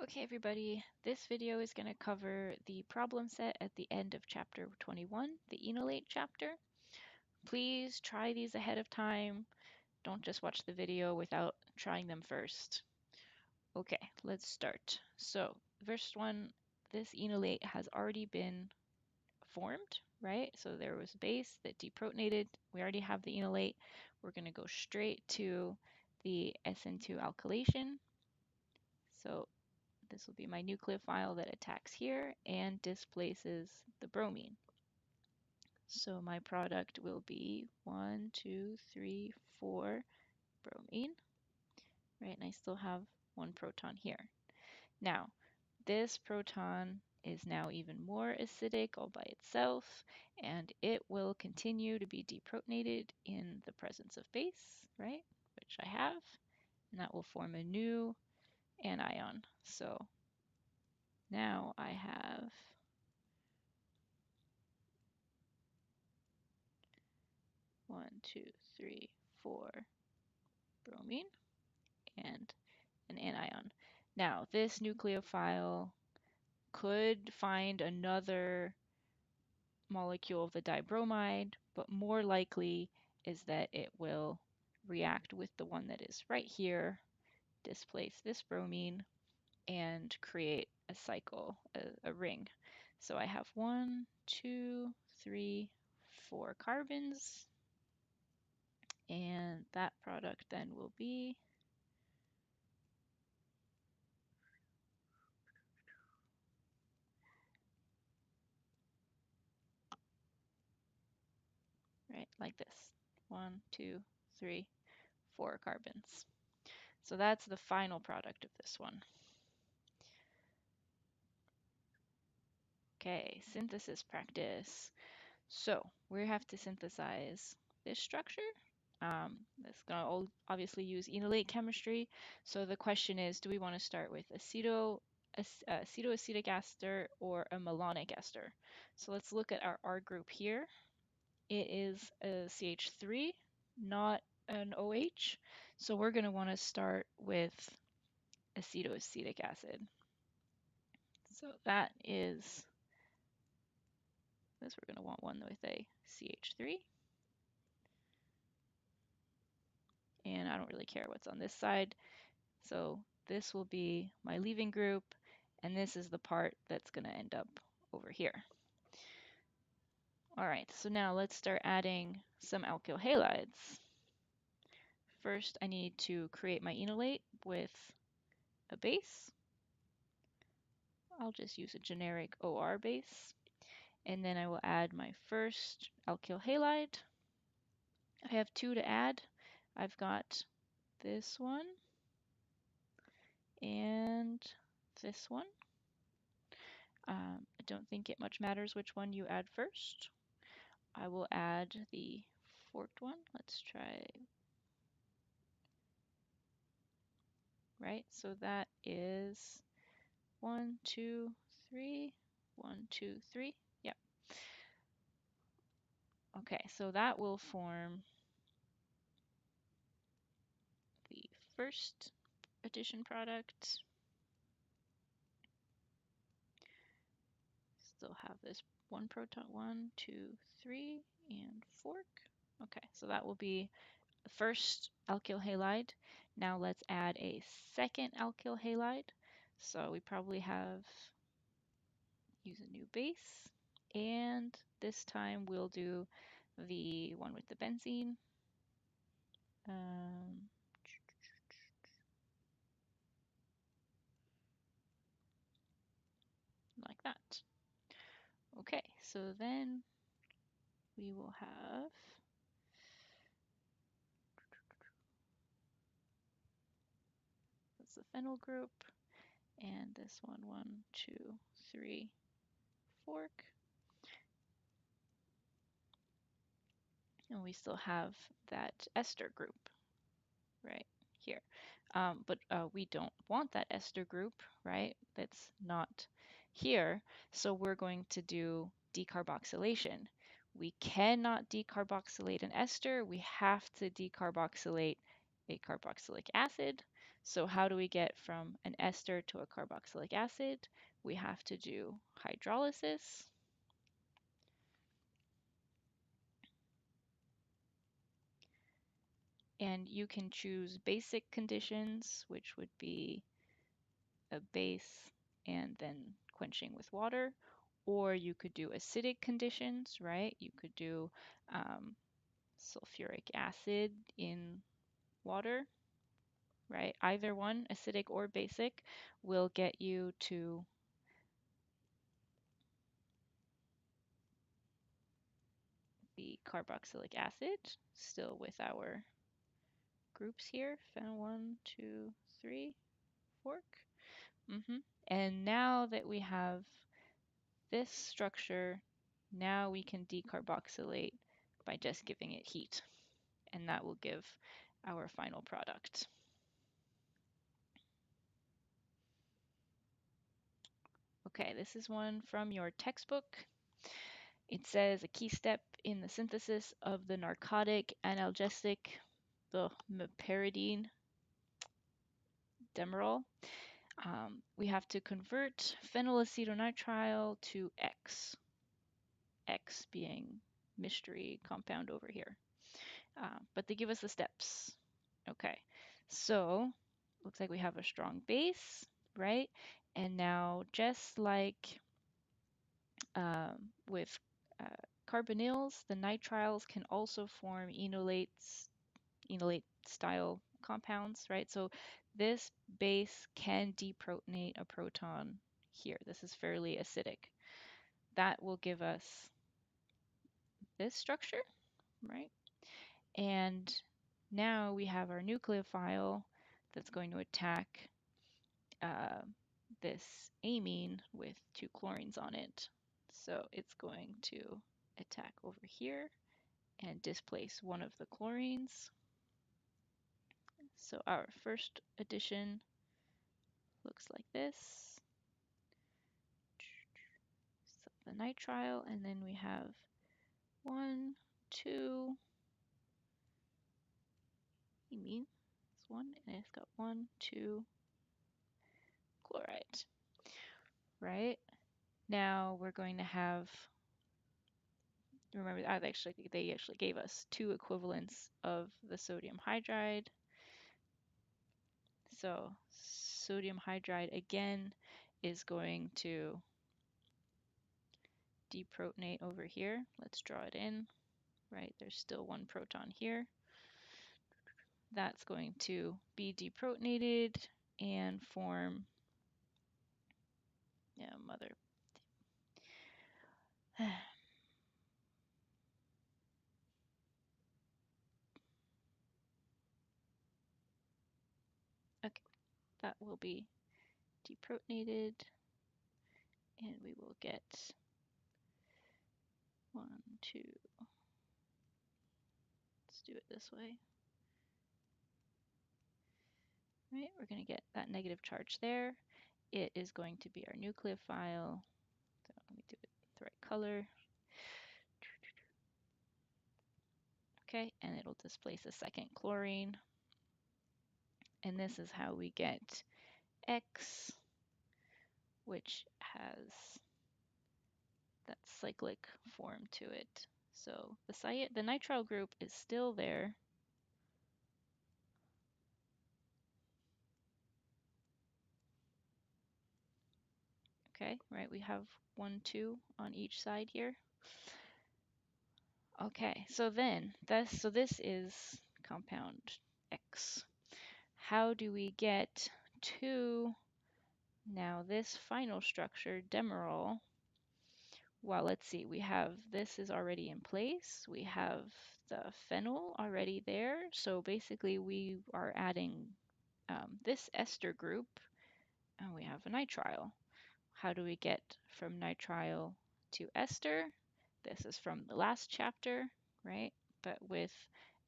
Okay, everybody, this video is going to cover the problem set at the end of chapter 21, the Enolate chapter. Please try these ahead of time. Don't just watch the video without trying them first. Okay, let's start. So, first one, this enolate has already been formed, right? So there was a base that deprotonated. We already have the enolate. We're going to go straight to the SN2 alkylation. So this will be my nucleophile that attacks here and displaces the bromine. So my product will be 1, 2, 3, 4 bromine, right? And I still have one proton here. Now, this proton is now even more acidic all by itself, and it will continue to be deprotonated in the presence of base, right? Which I have, and that will form a new anion. So now I have 1, 2, 3, 4 bromine and an anion. Now, this nucleophile could find another molecule of the dibromide, but more likely is that it will react with the one that is right here, displace this bromine, and create a cycle, a ring. So I have 1, 2, 3, 4 carbons, and that product then will be right, like this. 1, 2, 3, 4 carbons. So that's the final product of this one. Okay, synthesis practice. So we have to synthesize this structure. That's going to obviously use enolate chemistry. So the question is, do we want to start with acetoacetic ester or a malonic ester? So let's look at our R group here. It is a CH3, not an OH. So we're going to want to start with acetoacetic acid. So that is this. We're going to want one with a CH3. And I don't really care what's on this side. So this will be my leaving group, and this is the part that's going to end up over here. All right, so now let's start adding some alkyl halides. First, I need to create my enolate with a base. I'll just use a generic OR base. And then I will add my first alkyl halide. I have 2 to add. I've got this one and this one. I don't think it much matters which one you add first. I will add the forked one. Let's try, right? So that is 1, 2, 3, 1, 2, 3. Yep. Okay, so that will form the first addition product. Still have this one proton, 1, 2, 3, and fork. Okay, so that will be the first alkyl halide. Now let's add a second alkyl halide. So we probably use a new base, and this time we'll do the one with the benzene. Like that. Okay, so then we will have that's the phenyl group, and this one, 1, 2, 3, fork. And we still have that ester group right here. But we don't want that ester group, right? That's not here. So we're going to do decarboxylation. We cannot decarboxylate an ester. We have to decarboxylate a carboxylic acid. So how do we get from an ester to a carboxylic acid? We have to do hydrolysis. And you can choose basic conditions, which would be a base and then quenching with water, or you could do acidic conditions, right? You could do sulfuric acid in water, right? Either one, acidic or basic, will get you to the carboxylic acid, still with our groups here, phen 1, 2, 3, fork. And now that we have this structure, now we can decarboxylate by just giving it heat, and that will give our final product. Okay, this is one from your textbook. It says a key step in the synthesis of the narcotic analgesic, the meperidine demerol. We have to convert phenylacetonitrile to X, X being mystery compound over here. But they give us the steps. Okay, so looks like we have a strong base, right? And now just like with uh, carbonyls, the nitriles can also form enolates, enolate style compounds, right? So this base can deprotonate a proton here. This is fairly acidic. That will give us this structure, right? And now we have our nucleophile that's going to attack uh, this amine with 2 chlorines on it. So it's going to attack over here and displace one of the chlorines. So our first addition looks like this. So the nitrile, and then we have 1, 2, amine. It's 1, and it's got 1, 2 chloride. Right? Now we're going to have, remember, they actually gave us 2 equivalents of the sodium hydride. So sodium hydride again is going to deprotonate over here. Let's draw it in, right? There's still 1 proton here. That's going to be deprotonated and form, yeah, mother. Okay, that will be deprotonated, and we will get 1, 2. Let's do it this way. Right, we're going to get that negative charge there. It is going to be our nucleophile. So let me do it the right color. Okay, and it'll displace a second chlorine. And this is how we get X, which has that cyclic form to it. So the nitrile group is still there. Okay, right, we have 1, 2 on each side here. Okay, so then this is compound X. How do we get to now this final structure, demerol? Well, let's see, we have this is already in place. We have the phenyl already there. So basically we are adding this ester group, and we have a nitrile. How do we get from nitrile to ester? This is from the last chapter, right? But with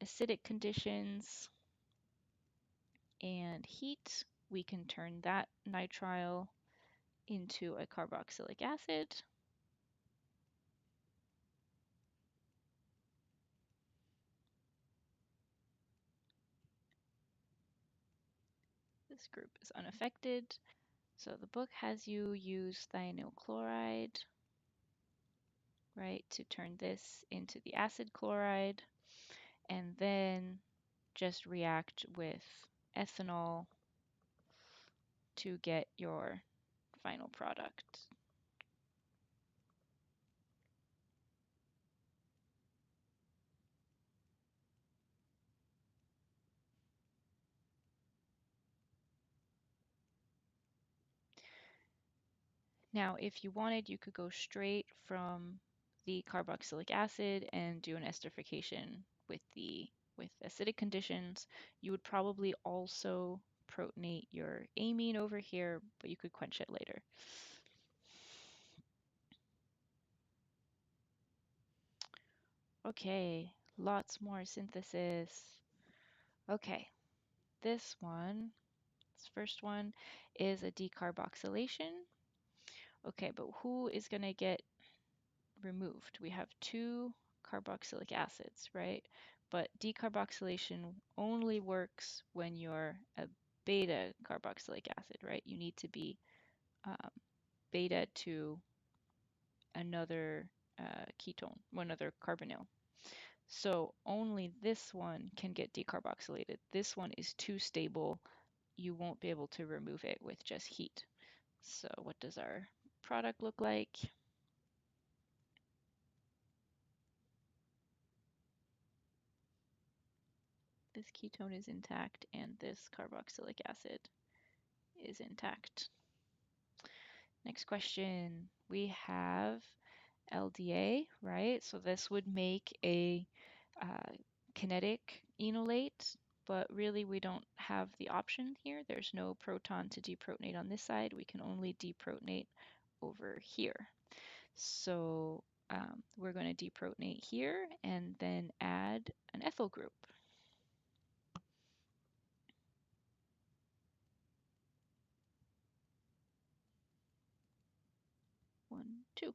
acidic conditions and heat, we can turn that nitrile into a carboxylic acid. This group is unaffected. So the book has you use thionyl chloride, right, to turn this into the acid chloride, and then just react with ethanol to get your final product. Now, if you wanted, you could go straight from the carboxylic acid and do an esterification with acidic conditions. You would probably also protonate your amine over here, but you could quench it later. Okay, lots more synthesis. Okay, this first one is a decarboxylation. Okay, but who is going to get removed? We have two carboxylic acids, right? But decarboxylation only works when you're a beta carboxylic acid, right? You need to be beta to another ketone, one other carbonyl. So only this one can get decarboxylated. This one is too stable. You won't be able to remove it with just heat. So what does our product look like? This ketone is intact and this carboxylic acid is intact. Next question. We have LDA, right? So this would make a kinetic enolate, but really we don't have the option here. There's no proton to deprotonate on this side. We can only deprotonate over here. So we're going to deprotonate here and then add an ethyl group. One, two.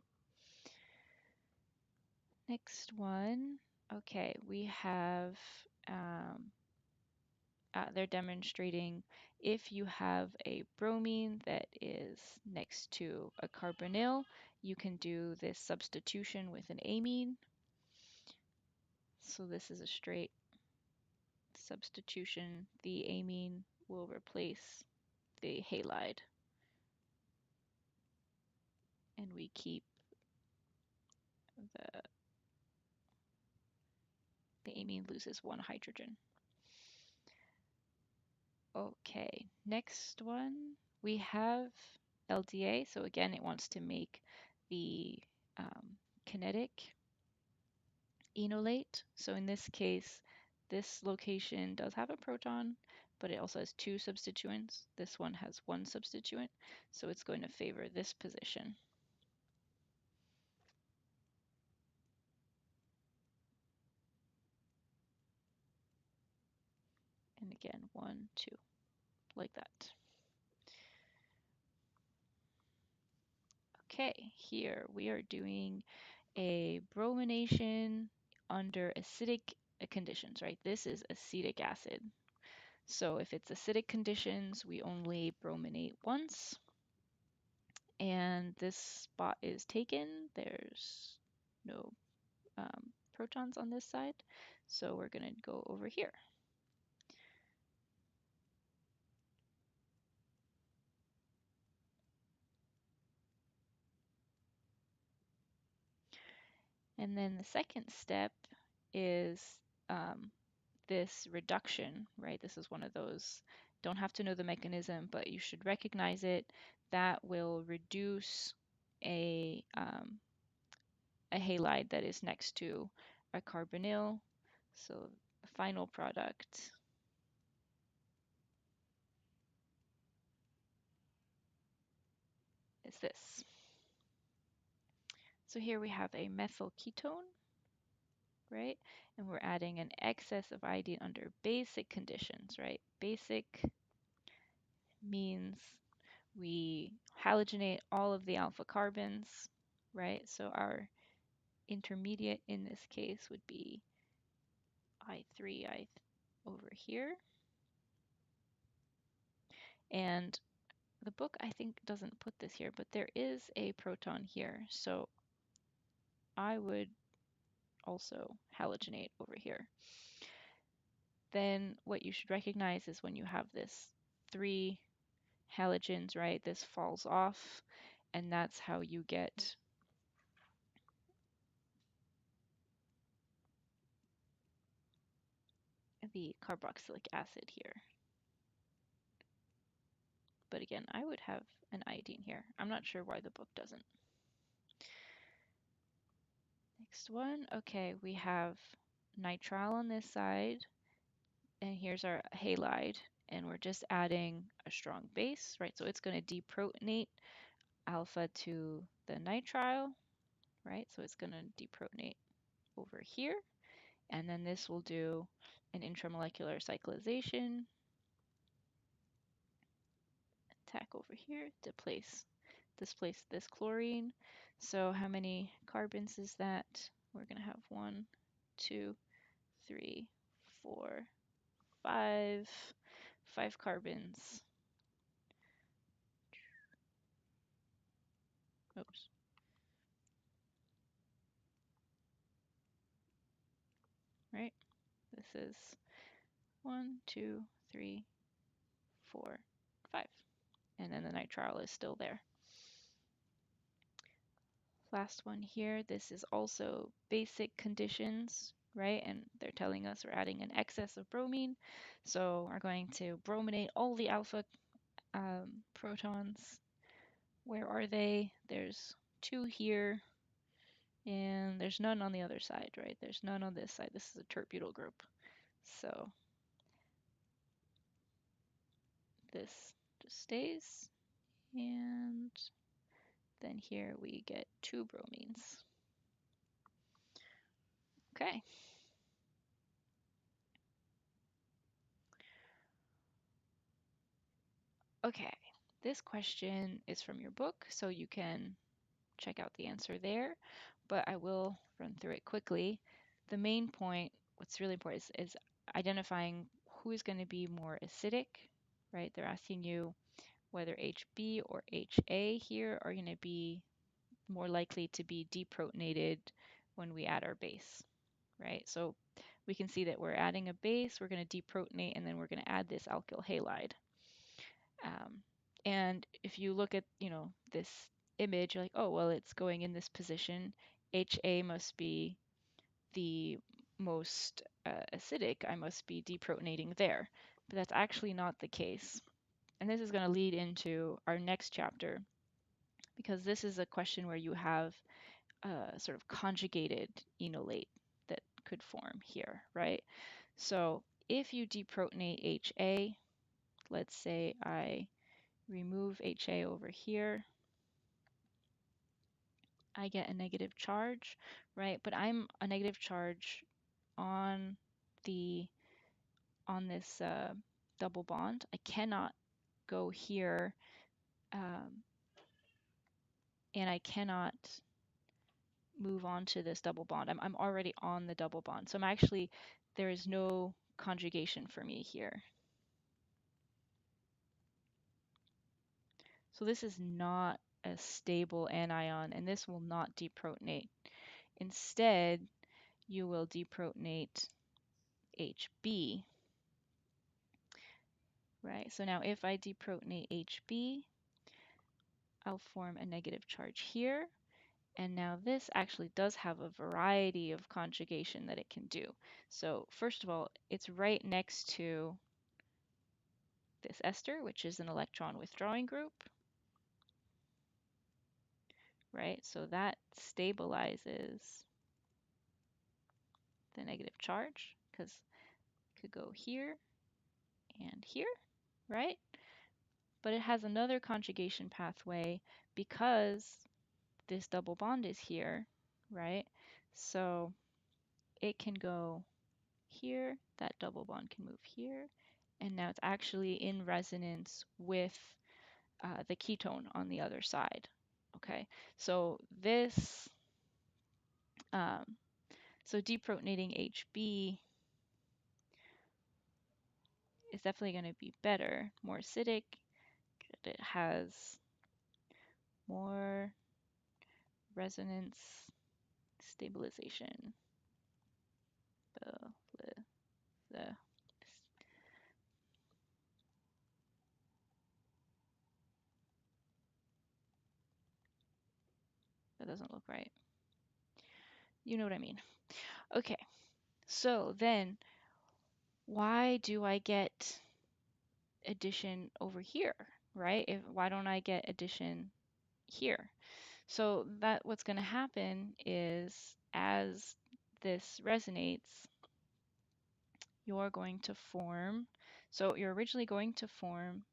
Next one. Okay, we have, they're demonstrating if you have a bromine that is next to a carbonyl, you can do this substitution with an amine. So this is a straight substitution. The amine will replace the halide. And we keep the amine loses one hydrogen. Okay, next one, we have LDA. So again, it wants to make the kinetic enolate. So in this case, this location does have a proton, but it also has two substituents. This one has one substituent, so it's going to favor this position. And again, 1, 2, like that. Okay, here we are doing a bromination under acidic conditions, right? This is acetic acid. So if it's acidic conditions, we only brominate once. And this spot is taken. There's no protons on this side. So we're going to go over here. And then the second step is this reduction, right? This is one of those, don't have to know the mechanism, but you should recognize it. That will reduce a halide that is next to a carbonyl. So the final product is this. So here we have a methyl ketone, right? And we're adding an excess of iodine under basic conditions, right? Basic means we halogenate all of the alpha carbons, right? So our intermediate in this case would be I3 over here. And the book, I think, doesn't put this here, but there is a proton here. So I would also halogenate over here. Then what you should recognize is when you have this 3 halogens, right, this falls off, and that's how you get the carboxylic acid here. But again, I would have an iodine here. I'm not sure why the book doesn't. Next one, okay, we have nitrile on this side, and here's our halide, and we're just adding a strong base, right? So it's going to deprotonate alpha to the nitrile, right? So it's going to deprotonate over here, and then this will do an intramolecular cyclization, tack over here to displace this chlorine. So how many carbons is that? We're going to have 1, 2, 3, 4, 5, 5 carbons. Oops. Right? This is 1, 2, 3, 4, 5. And then the nitrile is still there. Last one here, this is also basic conditions, right? And they're telling us we're adding an excess of bromine. So we're going to brominate all the alpha protons. Where are they? There's 2 here, and there's none on the other side, right? There's none on this side. This is a tert-butyl group. So this just stays, and then here we get 2 bromines. Okay. Okay, this question is from your book, so you can check out the answer there, but I will run through it quickly. The main point, what's really important is identifying who is going to be more acidic, right? They're asking you whether HB or HA here are going to be more likely to be deprotonated when we add our base, right? So we can see that we're adding a base, we're going to deprotonate, and then we're going to add this alkyl halide. And if you look at, this image, you're like, oh, well, it's going in this position. HA must be the most acidic. I must be deprotonating there. But that's actually not the case. And this is going to lead into our next chapter, because this is a question where you have a sort of conjugated enolate that could form here, right? So if you deprotonate HA, let's say I remove HA over here, I get a negative charge, right? But I'm a negative charge on this double bond. I cannot go here, and I cannot move on to this double bond. I'm already on the double bond. So there is no conjugation for me here. So this is not a stable anion, and this will not deprotonate. Instead, you will deprotonate HB, right? So now if I deprotonate HB, I'll form a negative charge here. And now this actually does have a variety of conjugation that it can do. So first of all, it's right next to this ester, which is an electron withdrawing group, right? So that stabilizes the negative charge, because it could go here and here, right? But it has another conjugation pathway because this double bond is here, right? So it can go here, that double bond can move here, and now it's actually in resonance with the ketone on the other side. Okay, so so deprotonating HB is definitely going to be better, more acidic, it has more resonance stabilization. That doesn't look right. You know what I mean. Okay, so then why do I get addition over here, right? Why don't I get addition here? So that what's going to happen is as this resonates, you're going to form, so you're originally going to form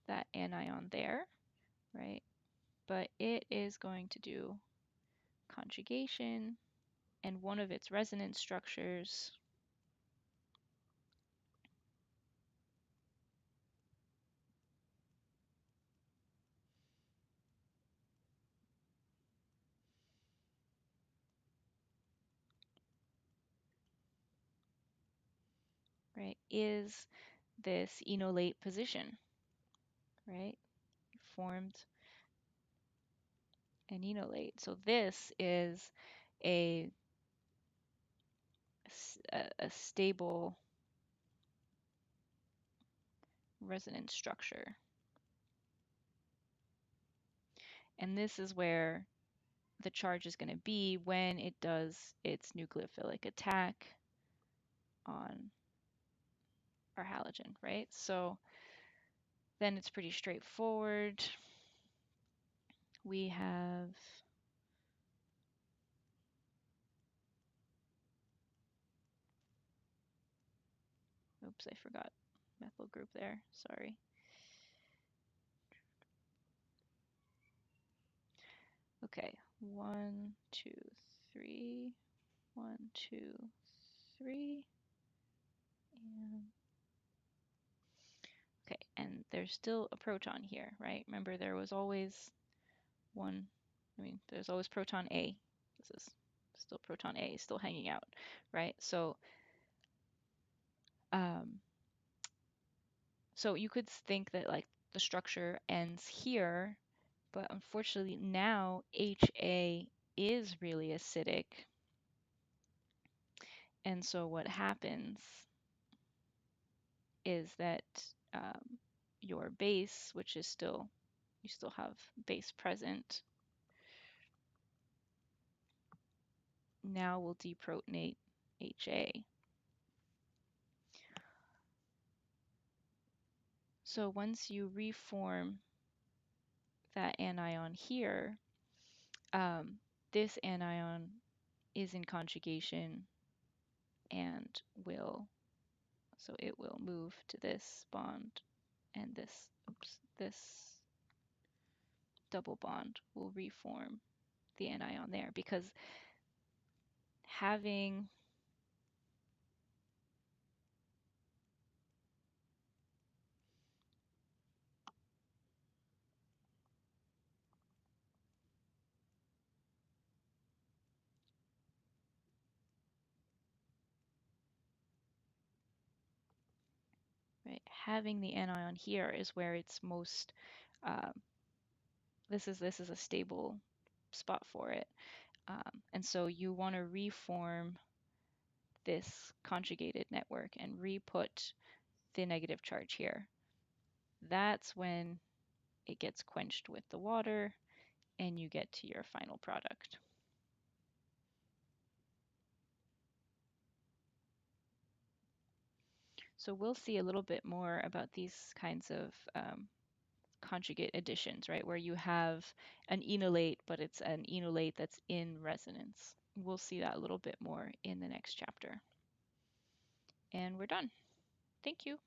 that anion there, right? But it is going to do conjugation, and one of its resonance structures right, is this enolate position, right? Formed an enolate. So this is a, a stable resonance structure. And this is where the charge is going to be when it does its nucleophilic attack on our halogen, right? So then it's pretty straightforward. We have oops, I forgot methyl group there. Sorry. Okay, 1, 2, 3, 1, 2, 3, and okay, and there's still a proton here, right? Remember, there was always one, there's always proton A. This is still proton A, still hanging out, right? So, um, so you could think that like the structure ends here, but unfortunately now HA is really acidic. And so what happens is that your base, which is still, you still have base present, now will deprotonate HA. So once you reform that anion here, this anion is in conjugation and will, so it will move to this bond, and this, oops, this double bond will reform the anion there, because having right, having the anion here is where it's most, um, this is a stable spot for it. And so you want to reform this conjugated network and re-put the negative charge here. That's when it gets quenched with the water and you get to your final product. So we'll see a little bit more about these kinds of conjugate additions, right? Where you have an enolate, but it's an enolate that's in resonance. We'll see that a little bit more in the next chapter. And we're done. Thank you.